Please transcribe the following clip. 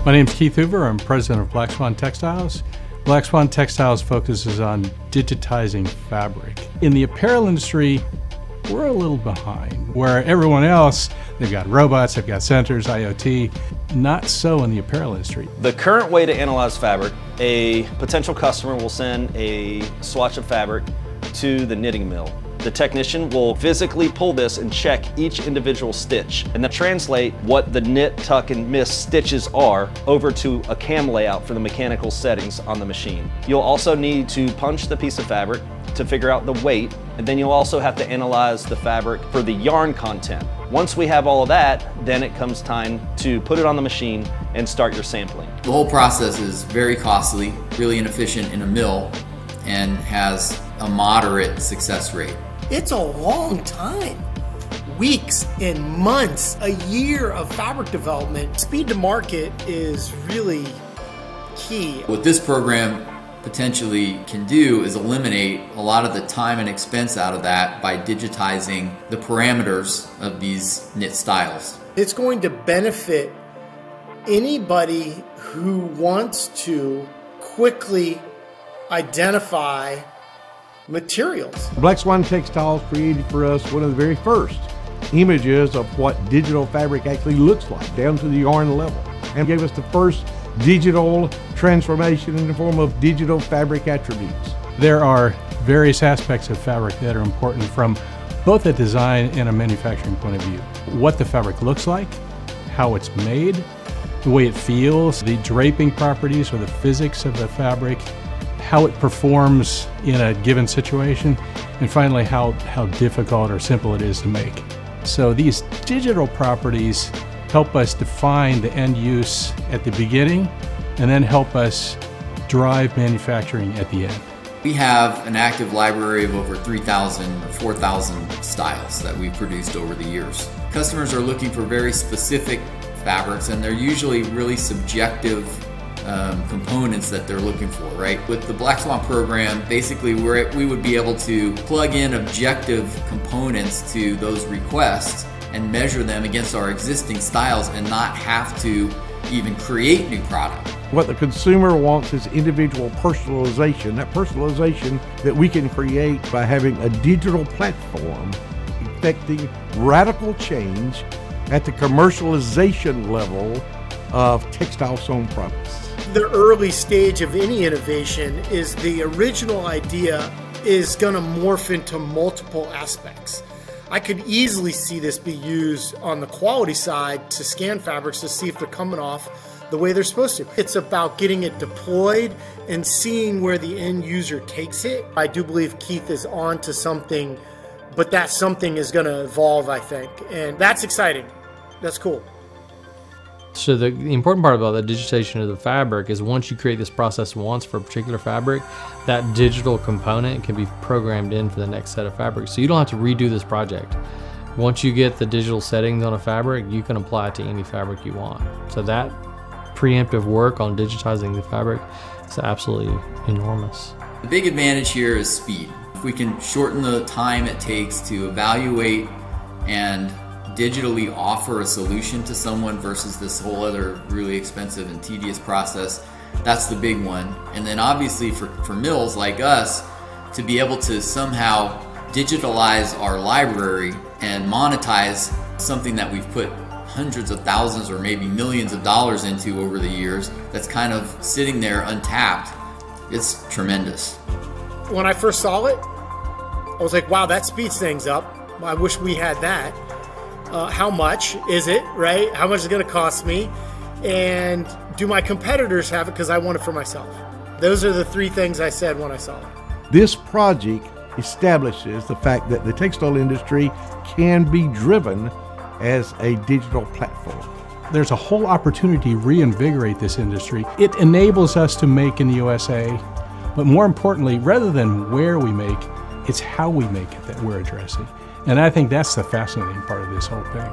My name is Keith Hoover. I'm president of Black Swan Textiles. Black Swan Textiles focuses on digitizing fabric. In the apparel industry, we're a little behind. Where everyone else, they've got robots, they've got sensors, IoT. Not so in the apparel industry. The current way to analyze fabric, a potential customer will send a swatch of fabric to the knitting mill. The technician will physically pull this and check each individual stitch and then translate what the knit, tuck, and miss stitches are over to a cam layout for the mechanical settings on the machine. You'll also need to punch the piece of fabric to figure out the weight, and then you'll also have to analyze the fabric for the yarn content. Once we have all of that, then it comes time to put it on the machine and start your sampling. The whole process is very costly, really inefficient in a mill, and has a moderate success rate. It's a long time. Weeks and months, a year of fabric development. Speed to market is really key. What this program potentially can do is eliminate a lot of the time and expense out of that by digitizing the parameters of these knit styles. It's going to benefit anybody who wants to quickly identify materials. Black Swan Textiles created for us one of the very first images of what digital fabric actually looks like, down to the yarn level, and gave us the first digital transformation in the form of digital fabric attributes. There are various aspects of fabric that are important from both a design and a manufacturing point of view. What the fabric looks like, how it's made, the way it feels, the draping properties or the physics of the fabric, how it performs in a given situation, and finally how difficult or simple it is to make. So these digital properties help us define the end use at the beginning and then help us drive manufacturing at the end. We have an active library of over 3,000 or 4,000 styles that we've produced over the years. Customers are looking for very specific fabrics, and they're usually really subjective components that they're looking for, right? With the Black Swan program, basically we would be able to plug in objective components to those requests and measure them against our existing styles and not have to even create new product. What the consumer wants is individual personalization, that personalization that we can create by having a digital platform effecting radical change at the commercialization level of textile sewn products. The early stage of any innovation is the original idea is going to morph into multiple aspects. I could easily see this be used on the quality side to scan fabrics to see if they're coming off the way they're supposed to. It's about getting it deployed and seeing where the end user takes it. I do believe Keith is on to something, but that something is going to evolve, I think, and that's exciting. That's cool. So the important part about the digitization of the fabric is once you create this process once for a particular fabric, that digital component can be programmed in for the next set of fabrics. So you don't have to redo this project. Once you get the digital settings on a fabric, you can apply it to any fabric you want. So that preemptive work on digitizing the fabric is absolutely enormous. The big advantage here is speed. If we can shorten the time it takes to evaluate and digitally offer a solution to someone versus this whole other really expensive and tedious process, that's the big one. And then obviously for mills like us to be able to somehow digitalize our library and monetize something that we've put hundreds of thousands or maybe millions of dollars into over the years that's kind of sitting there untapped, it's tremendous. When I first saw it, I was like, wow, that speeds things up. I wish we had that. How much is it, right? How much is it going to cost me? And do my competitors have it because I want it for myself? Those are the three things I said when I saw it. This project establishes the fact that the textile industry can be driven as a digital platform. There's a whole opportunity to reinvigorate this industry. It enables us to make in the USA, but more importantly, rather than where we make, it's how we make it that we're addressing. And I think that's the fascinating part of this whole thing.